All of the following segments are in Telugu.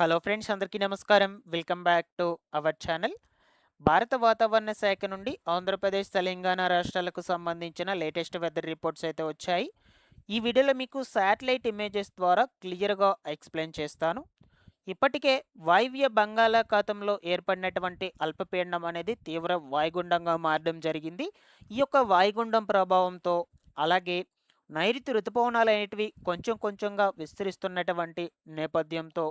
హలో ఫ్రెండ్స్, అందరికీ నమస్కారం. Welcome back to our channel. భారత వాతావరణ శాఖ నుండి ఆంధ్రప్రదేశ్, తెలంగాణ రాష్ట్రాలకు సంబంధించిన లేటెస్ట్ వెదర్ రిపోర్ట్స్ అయితే వచ్చాయి. ఈ వీడియోలో మీకు శాటిలైట్ ఇమేజెస్ ద్వారా క్లియర్గా ఎక్స్ప్లెయిన్ చేస్తాను. ఇప్పటికే వాయువ్య బంగాళాఖాతంలో ఏర్పడినటువంటి అల్పపీడనం అనేది తీవ్ర వాయుగుండంగా మారడం జరిగింది. ఈ యొక్క వాయుగుండం ప్రభావంతో అలాగే నైరుతి ఋతుపవనాలు అనేటివి కొంచెం కొంచెంగా విస్తరిస్తున్నటువంటి నేపథ్యంతో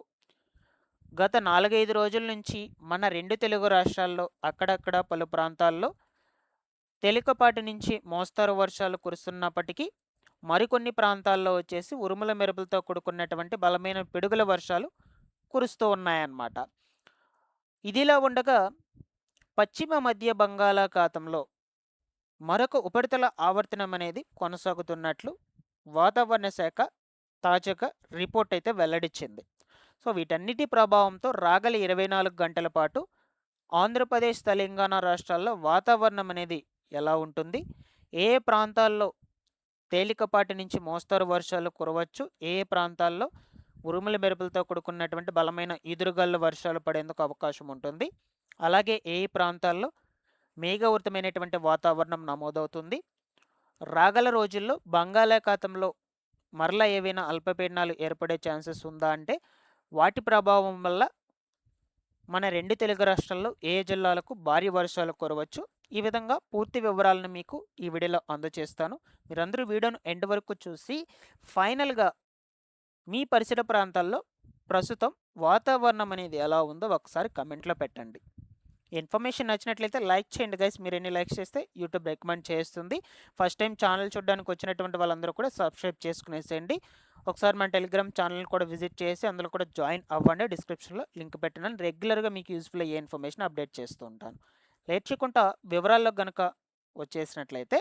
గత 4, 5 రోజుల నుంచి మన 2 తెలుగు రాష్ట్రాల్లో అక్కడక్కడ పలు ప్రాంతాల్లో తేలికపాటి నుంచి మోస్తరు వర్షాలు కురుస్తున్నప్పటికీ మరికొన్ని ప్రాంతాల్లో వచ్చేసి ఉరుముల మెరుపులతో కూడుకున్నటువంటి బలమైన పిడుగుల వర్షాలు కురుస్తూ ఉన్నాయన్నమాట. ఇదిలా ఉండగా పశ్చిమ మధ్య బంగాళాఖాతంలో మరొక ఉపరితల ఆవర్తనం అనేది కొనసాగుతున్నట్లు వాతావరణ శాఖ తాజాగా రిపోర్ట్ అయితే వెల్లడించింది. సో వీటన్నిటి ప్రభావంతో రాగల 24 గంటల పాటు ఆంధ్రప్రదేశ్, తెలంగాణ రాష్ట్రాల్లో వాతావరణం అనేది ఎలా ఉంటుంది, ఏ ప్రాంతాల్లో తేలికపాటి నుంచి మోస్తరు వర్షాలు కురవచ్చు, ఏ ప్రాంతాల్లో ఉరుముల మెరుపులతో కూడుకున్నటువంటి బలమైన ఈదురుగాలుల వర్షాలు పడేందుకు అవకాశం ఉంటుంది, అలాగే ఏ ప్రాంతాల్లో మేఘావృతమైనటువంటి వాతావరణం నమోదవుతుంది, రాగల రోజుల్లో బంగాళాఖాతంలో మరలా ఏవైనా అల్పపీడనాలు ఏర్పడే ఛాన్సెస్ ఉందా అంటే వాటి ప్రభావం వల్ల మన 2 తెలుగు రాష్ట్రాల్లో ఏ జిల్లాలకు భారీ వర్షాలు కురవచ్చు. ఈ విధంగా పూర్తి వివరాలను మీకు ఈ వీడియోలో అందజేస్తాను. మీరందరూ వీడియోను ఎండ్ వరకు చూసి ఫైనల్గా మీ పరిసర ప్రాంతాల్లో ప్రస్తుతం వాతావరణం అనేది ఎలా ఉందో ఒకసారి కమెంట్లో పెట్టండి. ఇన్ఫర్మేషన్ నచ్చినట్లయితే లైక్ చేయండి గైస్. మీరు ఎన్ని లైక్స్ చేస్తే యూట్యూబ్ రికమెండ్ చేస్తుంది. ఫస్ట్ టైం ఛానల్ చూడడానికి వచ్చినటువంటి వాళ్ళందరూ కూడా సబ్స్క్రైబ్ చేసుకునేసేయండి. ఒకసారి మన టెలిగ్రామ్ ఛానల్ కూడా విజిట్ చేసి అందులో కూడా జాయిన్ అవ్వండి. డిస్క్రిప్షన్లో లింక్ పెట్టినాను. రెగ్యులర్గా మీకు యూస్ఫుల్ అయ్యే ఇన్ఫర్మేషన్ అప్డేట్ చేస్తూ ఉంటాను. లేట్ చేయకుండా వివరాల్లో కనుక వచ్చేసినట్లయితే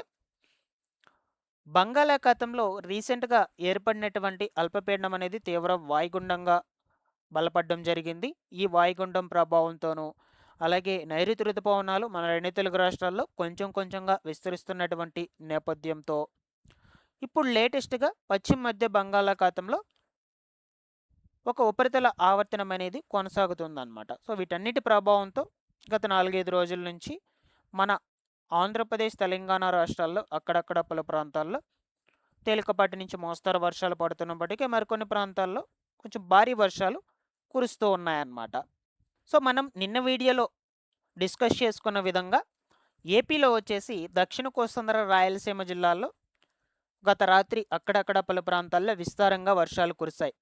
బంగాళాఖాతంలో రీసెంట్గా ఏర్పడినటువంటి అల్పపీడనం అనేది తీవ్ర వాయుగుండంగా బలపడడం జరిగింది. ఈ వాయుగుండం ప్రభావంతోనూ అలాగే నైరుతి ఋతుపవనాలు మన 2 తెలుగు రాష్ట్రాల్లో కొంచెం కొంచెంగా విస్తరిస్తున్నటువంటి నేపథ్యంతో ఇప్పుడు లేటెస్ట్గా పశ్చిమ మధ్య బంగాళాఖాతంలో ఒక ఉపరితల ఆవర్తనం అనేది కొనసాగుతుందన్నమాట. సో వీటన్నిటి ప్రభావంతో గత 4, 5 రోజుల నుంచి మన ఆంధ్రప్రదేశ్, తెలంగాణ రాష్ట్రాల్లో అక్కడక్కడ పలు ప్రాంతాల్లో తేలికపాటి నుంచి మోస్తరు వర్షాలు పడుతున్నప్పటికీ మరికొన్ని ప్రాంతాల్లో కొంచెం భారీ వర్షాలు కురుస్తూ ఉన్నాయన్నమాట. సో మనం నిన్న వీడియోలో డిస్కస్ చేసుకున్న విధంగా ఏపీలో వచ్చేసి దక్షిణ కోస్తాంధ్ర, రాయలసీమ జిల్లాల్లో గత రాత్రి అక్కడక్కడ పలు ప్రాంతాల్లో విస్తారంగా వర్షాలు కురిశాయి.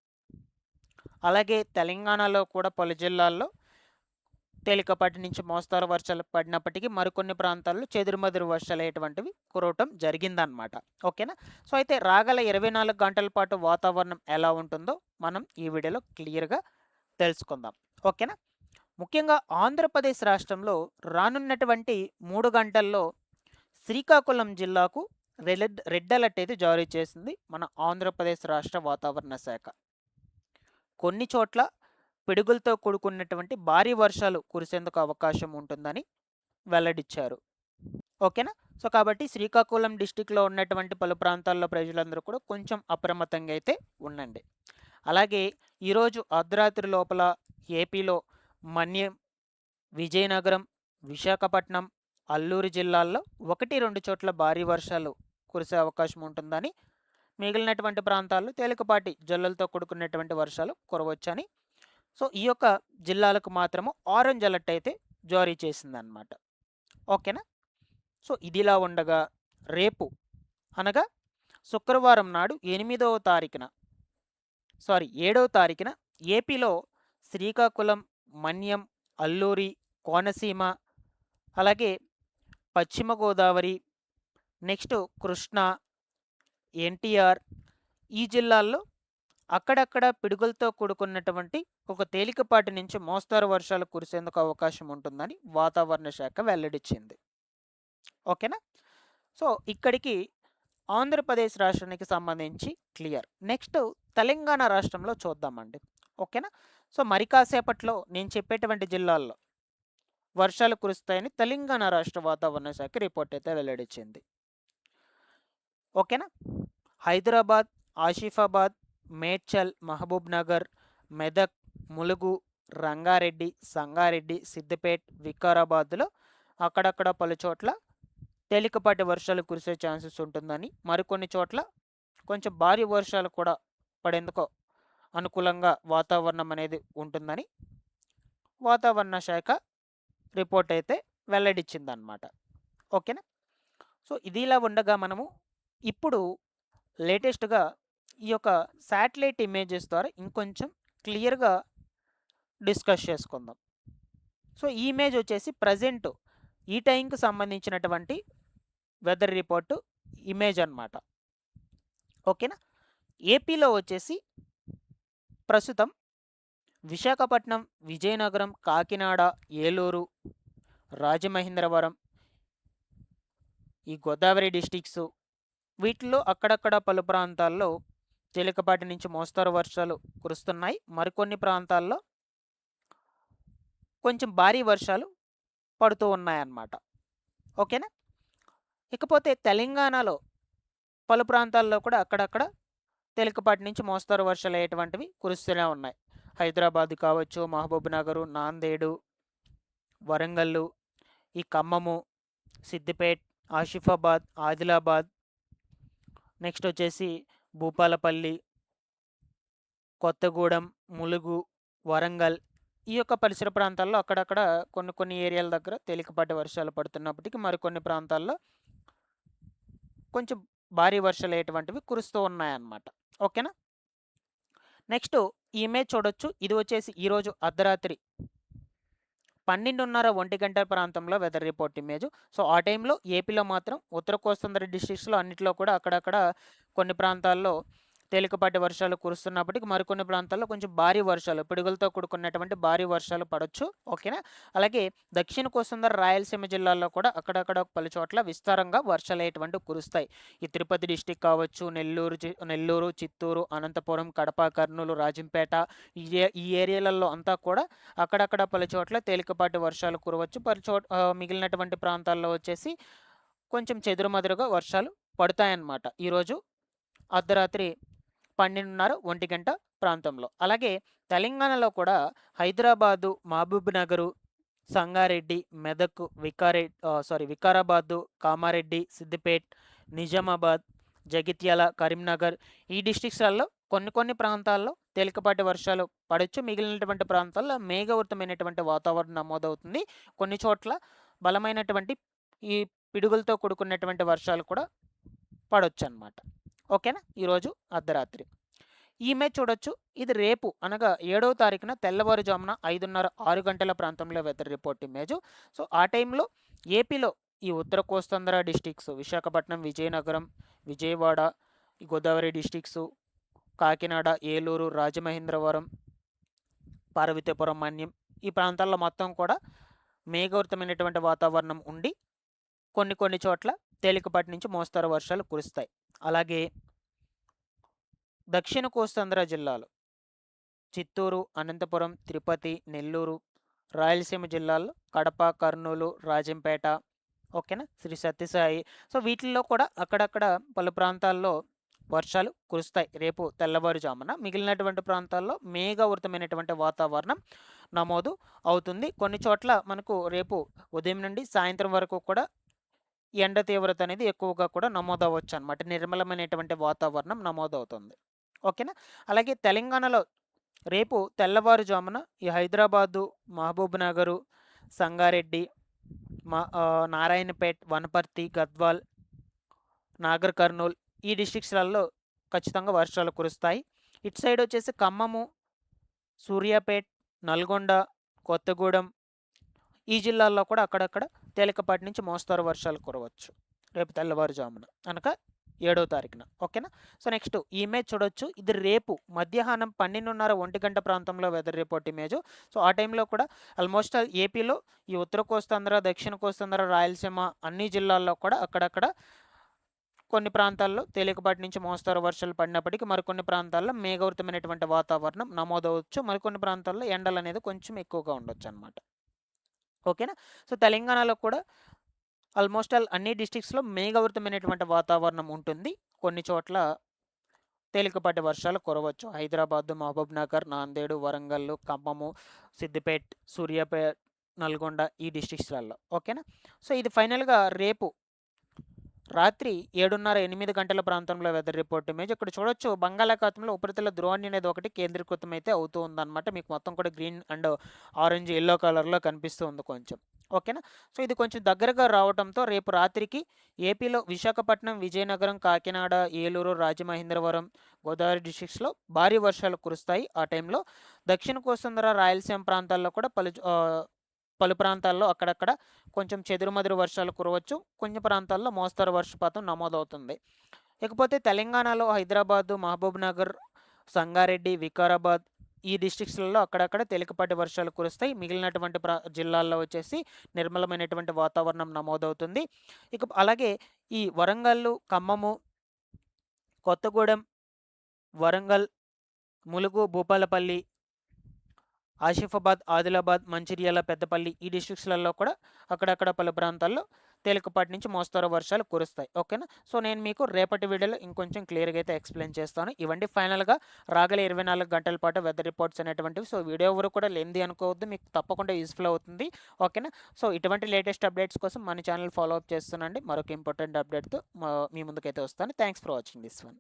అలాగే తెలంగాణలో కూడా పలు జిల్లాల్లో తేలికపాటి నుంచి మోస్తరు వర్షాలు పడినప్పటికీ మరికొన్ని ప్రాంతాల్లో చెదురుమదురు వర్షాలు అయ్యేటువంటివి కురవటం జరిగిందనమాట. ఓకేనా. సో అయితే రాగల 24 గంటల పాటు వాతావరణం ఎలా ఉంటుందో మనం ఈ వీడియోలో క్లియర్గా తెలుసుకుందాం. ఓకేనా. ముఖ్యంగా ఆంధ్రప్రదేశ్ రాష్ట్రంలో రానున్నటువంటి 3 గంటల్లో శ్రీకాకుళం జిల్లాకు రెడ్ అలర్ట్ అయితే జారీ చేసింది మన ఆంధ్రప్రదేశ్ రాష్ట్ర వాతావరణ శాఖ. కొన్ని చోట్ల పిడుగులతో కూడుకున్నటువంటి భారీ వర్షాలు కురిసేందుకు అవకాశం ఉంటుందని వెల్లడించారు. ఓకేనా. సో కాబట్టి శ్రీకాకుళం డిస్టిక్లో ఉన్నటువంటి పలు ప్రాంతాల్లో ప్రజలందరూ కూడా కొంచెం అప్రమత్తంగా అయితే ఉండండి. అలాగే ఈరోజు అర్ధరాత్రి లోపల ఏపీలో మన్యం, విజయనగరం, విశాఖపట్నం, అల్లూరు జిల్లాల్లో 1-2 చోట్ల భారీ వర్షాలు కురిసే అవకాశం ఉంటుందని, మిగిలినటువంటి ప్రాంతాల్లో తేలికపాటి జల్లులతో కూడుకున్నటువంటి వర్షాలు కురవచ్చని, సో ఈ యొక్క జిల్లాలకు మాత్రము ఆరెంజ్ అలర్ట్ అయితే జారీ చేసిందనమాట. ఓకేనా. సో ఇదిలా ఉండగా రేపు అనగా శుక్రవారం నాడు 7వ తారీఖున ఏపీలో శ్రీకాకుళం, మన్యం, అల్లూరి, కోనసీమ, అలాగే పశ్చిమ గోదావరి, నెక్స్ట్ కృష్ణా, ఎన్టీఆర్ ఈ జిల్లాల్లో అక్కడక్కడ పిడుగులతో కూడుకున్నటువంటి ఒక తేలికపాటి నుంచి మోస్తరు వర్షాలు కురిసేందుకు అవకాశం ఉంటుందని వాతావరణ శాఖ వెల్లడించింది. ఓకేనా. సో ఇక్కడికి ఆంధ్రప్రదేశ్ రాష్ట్రానికి సంబంధించి క్లియర్. నెక్స్ట్ తెలంగాణ రాష్ట్రంలో చూద్దామండి. ఓకేనా. సో మరి కాసేపట్లో నేను చెప్పేటువంటి జిల్లాల్లో వర్షాలు కురుస్తాయని తెలంగాణ రాష్ట్ర వాతావరణ శాఖ రిపోర్ట్ అయితే వెల్లడించింది. ఓకేనా. హైదరాబాద్, ఆసిఫాబాద్, మేడ్చల్, మహబూబ్ నగర్, మెదక్, ములుగు, రంగారెడ్డి, సంగారెడ్డి, సిద్దిపేట్, వికారాబాద్లో అక్కడక్కడ పలు చోట్ల తేలికపాటి వర్షాలు కురిసే ఛాన్సెస్ ఉంటుందని, మరికొన్ని చోట్ల కొంచెం భారీ వర్షాలు కూడా పడేందుకు అనుకూలంగా వాతావరణం అనేది ఉంటుందని వాతావరణ శాఖ రిపోర్ట్ అయితే వెల్లడించిందనమాట. ఓకేనా. సో ఇది ఇలా ఉండగా మనము ఇప్పుడు లేటెస్ట్గా ఈ యొక్క శాటిలైట్ ఇమేజెస్ ద్వారా ఇంకొంచెం క్లియర్గా డిస్కస్ చేసుకుందాం. సో ఈ ఇమేజ్ వచ్చేసి ప్రజెంట్ ఈ టైంకి సంబంధించినటువంటి వెదర్ రిపోర్టు ఇమేజ్ అన్నమాట. ఓకేనా. ఏపీలో వచ్చేసి ప్రస్తుతం విశాఖపట్నం, విజయనగరం, కాకినాడ, ఏలూరు, రాజమహేంద్రవరం, ఈ గోదావరి డిస్టిక్స్ వీటిల్లో అక్కడక్కడ పలు ప్రాంతాల్లో తేలికపాటి నుంచి మోస్తరు వర్షాలు కురుస్తున్నాయి. మరికొన్ని ప్రాంతాల్లో కొంచెం భారీ వర్షాలు పడుతూ ఉన్నాయన్నమాట. ఓకేనా. ఇకపోతే తెలంగాణలో పలు ప్రాంతాల్లో కూడా అక్కడక్కడ తేలికపాటి నుంచి మోస్తరు వర్షాలు అయ్యేటువంటివి కురుస్తూనే ఉన్నాయి. హైదరాబాద్ కావచ్చు, మహబూబ్ నగరు, నాందేడు, వరంగల్లు, ఈ ఖమ్మము, సిద్దిపేట్, ఆసిఫాబాద్, ఆదిలాబాద్, నెక్స్ట్ వచ్చేసి భూపాలపల్లి, కొత్తగూడెం, ములుగు, వరంగల్ ఈ యొక్క పరిసర ప్రాంతాల్లో అక్కడక్కడ కొన్ని ఏరియాల దగ్గర తేలికపాటి వర్షాలు పడుతున్నప్పటికీ మరికొన్ని ప్రాంతాల్లో కొంచెం భారీ వర్షాలు అయ్యేటువంటివి కురుస్తూ ఉన్నాయన్నమాట. ఓకేనా. నెక్స్ట్ ఈ ఇమేజ్ చూడొచ్చు. ఇది వచ్చేసి ఈరోజు అర్ధరాత్రి 12:30 1 గంటల ప్రాంతంలో వెదర్ రిపోర్ట్ ఇమేజ్. సో ఆ టైంలో ఏపీలో మాత్రం ఉత్తర కోస్తాంధ్ర డిస్ట్రిక్ట్స్లో అన్నింటిలో కూడా అక్కడక్కడ కొన్ని ప్రాంతాల్లో తేలికపాటి వర్షాలు కురుస్తున్నప్పటికీ మరికొన్ని ప్రాంతాల్లో కొంచెం భారీ వర్షాలు, పిడుగులతో కూడుకున్నటువంటి భారీ వర్షాలు పడవచ్చు. ఓకేనా. అలాగే దక్షిణ కోస్తాంధ్ర, రాయలసీమ జిల్లాల్లో కూడా అక్కడక్కడ పలు చోట్ల విస్తారంగా వర్షాలు అయ్యేటువంటివి కురుస్తాయి. ఈ తిరుపతి డిస్టిక్ కావచ్చు, నెల్లూరు, చిత్తూరు, అనంతపురం, కడప, కర్నూలు, రాజంపేట ఈ ఏరియాలలో అంతా కూడా అక్కడక్కడ పలు చోట్ల తేలికపాటి వర్షాలు కురవచ్చు. మిగిలినటువంటి ప్రాంతాల్లో వచ్చేసి కొంచెం చెదురుమదురుగా వర్షాలు పడతాయన్నమాట ఈరోజు అర్ధరాత్రి 12:30 1 గంట ప్రాంతంలో. అలాగే తెలంగాణలో కూడా హైదరాబాదు, మహబూబ్ నగరు, సంగారెడ్డి, మెదక్, వికారాబాదు, కామారెడ్డి, సిద్దిపేట్, నిజామాబాద్, జగిత్యాల, కరీంనగర్ ఈ డిస్ట్రిక్ట్స్లలో కొన్ని ప్రాంతాల్లో తేలికపాటి వర్షాలు పడవచ్చు. మిగిలినటువంటి ప్రాంతాల్లో మేఘావృతమైనటువంటి వాతావరణం నమోదవుతుంది. కొన్ని చోట్ల బలమైనటువంటి ఈ పిడుగులతో కూడుకున్నటువంటి వర్షాలు కూడా పడవచ్చు అన్నమాట. ఓకేనా. ఈరోజు అర్ధరాత్రి ఈ ఇమేజ్ చూడొచ్చు. ఇది రేపు అనగా 7వ తారీఖున తెల్లవారుజామున 5:30 6 గంటల ప్రాంతంలో వెదర్ రిపోర్ట్ ఇమేజ్. సో ఆ టైంలో ఏపీలో ఈ ఉత్తర కోస్తాంధ్ర డిస్టిక్స్ విశాఖపట్నం, విజయనగరం, విజయవాడ, ఈ గోదావరి డిస్టిక్స్, కాకినాడ, ఏలూరు, రాజమహేంద్రవరం, పార్వతీపురం, మన్యం ఈ ప్రాంతాల్లో మొత్తం కూడా మేఘావృతమైనటువంటి వాతావరణం ఉండి కొన్ని చోట్ల తేలికపాటి నుంచి మోస్తరు వర్షాలు కురుస్తాయి. అలాగే దక్షిణ కోస్తాంధ్ర జిల్లాలు చిత్తూరు, అనంతపురం, తిరుపతి, నెల్లూరు, రాయలసీమ జిల్లాల్లో కడప, కర్నూలు, రాజంపేట, ఓకేనా, శ్రీ సత్యసాయి. సో వీటిల్లో కూడా అక్కడక్కడ పలు ప్రాంతాల్లో వర్షాలు కురుస్తాయి రేపు తెల్లవారుజామున. మిగిలినటువంటి ప్రాంతాల్లో మేఘావృతమైనటువంటి వాతావరణం నమోదు అవుతుంది. కొన్ని చోట్ల మనకు రేపు ఉదయం నుండి సాయంత్రం వరకు కూడా ఎండ తీవ్రత అనేది ఎక్కువగా కూడా నమోదవచ్చు అనమాట. నిర్మలమైనటువంటి వాతావరణం నమోదవుతుంది. ఓకేనా. అలాగే తెలంగాణలో రేపు తెల్లవారుజామున ఈ హైదరాబాదు, మహబూబ్ నగరు, సంగారెడ్డి, నారాయణపేట్, వనపర్తి, గద్వాల్, నాగర్ కర్నూల్ ఈ డిస్ట్రిక్ట్స్లలో ఖచ్చితంగా వర్షాలు కురుస్తాయి. ఇటు సైడ్ వచ్చేసి ఖమ్మము, సూర్యాపేట్, నల్గొండ, కొత్తగూడెం ఈ జిల్లాల్లో కూడా అక్కడక్కడ తేలికపాటి నుంచి మోస్తరు వర్షాలు కురవచ్చు రేపు తెల్లవారుజామున అనగా 7వ తారీఖున. ఓకేనా. సో నెక్స్ట్ ఈ ఇమేజ్ చూడొచ్చు. ఇది రేపు మధ్యాహ్నం 12:30 1 గంట ప్రాంతంలో వెదర్ రిపోర్ట్ ఇమేజ్. సో ఆ టైంలో కూడా ఆల్మోస్ట్ ఏపీలో ఈ ఉత్తర కోస్తాంధ్ర, దక్షిణ కోస్తాంధ్ర, రాయలసీమ అన్ని జిల్లాల్లో కూడా అక్కడక్కడ కొన్ని ప్రాంతాల్లో తేలికపాటి నుంచి మోస్తరు వర్షాలు పడినప్పటికీ మరికొన్ని ప్రాంతాల్లో మేఘావృతమైనటువంటి వాతావరణం నమోదవచ్చు. మరికొన్ని ప్రాంతాల్లో ఎండలు అనేది కొంచెం ఎక్కువగా ఉండొచ్చు అనమాట. ఓకేనా. సో తెలంగాణలో కూడా ఆల్మోస్ట్ అన్ని డిస్ట్రిక్ట్స్లో మేఘావృతమైనటువంటి వాతావరణం ఉంటుంది. కొన్ని చోట్ల తేలికపాటి వర్షాలు కురవచ్చు. హైదరాబాద్, మహబూబ్ నగర్, నాందేడు, వరంగల్, ఖమ్మము, సిద్దిపేట్, సూర్యాపేట్, నల్గొండ ఈ డిస్ట్రిక్ట్స్‌లలో. ఓకేనా. సో ఇది ఫైనల్‌గా రేపు రాత్రి 7:30, 8 గంటల ప్రాంతంలో వెదర్ రిపోర్ట్ ఇమేజ్. ఇక్కడ చూడొచ్చు బంగాళాఖాతంలో ఉపరితల ద్రోణి అనేది ఒకటి కేంద్రీకృతం అయితే అవుతూ ఉందన్నమాట. మీకు మొత్తం కూడా గ్రీన్ అండ్ ఆరెంజ్, యెల్లో కలర్‌లో కనిపిస్తూ ఉంది కొంచెం. ఓకేనా. సో ఇది కొంచెం దగ్గరగా రావడంతో రేపు రాత్రికి ఏపీలో విశాఖపట్నం, విజయనగరం, కాకినాడ, ఏలూరు, రాజమహేంద్రవరం, గోదావరి డిస్ట్రిక్ట్స్‌లో భారీ వర్షాలు కురుస్తాయి. ఆ టైంలో దక్షిణ కోస్తాంధ్ర, రాయలసీమ ప్రాంతాల్లో కూడా పలు ప్రాంతాల్లో అక్కడక్కడ కొంచెం చెదురుమదురు వర్షాలు కురవచ్చు. కొన్ని ప్రాంతాల్లో మోస్తరు వర్షపాతం నమోదవుతుంది. ఇకపోతే తెలంగాణలో హైదరాబాదు, మహబూబ్ నగర్, సంగారెడ్డి, వికారాబాద్ ఈ డిస్ట్రిక్ట్స్‌లలో అక్కడక్కడ తేలికపాటి వర్షాలు కురుస్తాయి. మిగిలినటువంటి జిల్లాల్లో వచ్చేసి నిర్మలమైనటువంటి వాతావరణం నమోదవుతుంది. ఇక అలాగే ఈ వరంగల్లు, ఖమ్మము, కొత్తగూడెం, వరంగల్, ములుగు, భూపాలపల్లి, ఆసిఫాబాద్, ఆదిలాబాద్, మంచిర్యాల, పెద్దపల్లి ఈ డిస్ట్రిక్ట్స్‌లలో కూడా అక్కడక్కడ పలు ప్రాంతాల్లో తేలికపాటి నుంచి మోస్తరు వర్షాలు కురుస్తాయి. ఓకేనా. సో నేను మీకు రేపటి వీడియోలో ఇంకొంచెం క్లియర్‌గా అయితే ఎక్స్‌ప్లెయిన్ చేస్తాను. ఇవండి ఫైనల్‌గా రాగల 24 గంటల పాటు వెదర్ రిపోర్ట్స్ అనేటువంటివి. సో వీడియో ఎవరు కూడా లెంథీ అనుకోవద్దు. మీకు తప్పకుండా యూజ్‌ఫుల్ అవుతుంది. ఓకేనా. సో ఇటువంటి లేటెస్ట్ అప్డేట్స్ కోసం మన ఛానల్ ఫాలో అప్ చేస్తుండండి. మరొక ఇంపార్టెంట్ అప్డేట్‌తో మీ ముందుకైతే వస్తాను. Thanks for watching this one.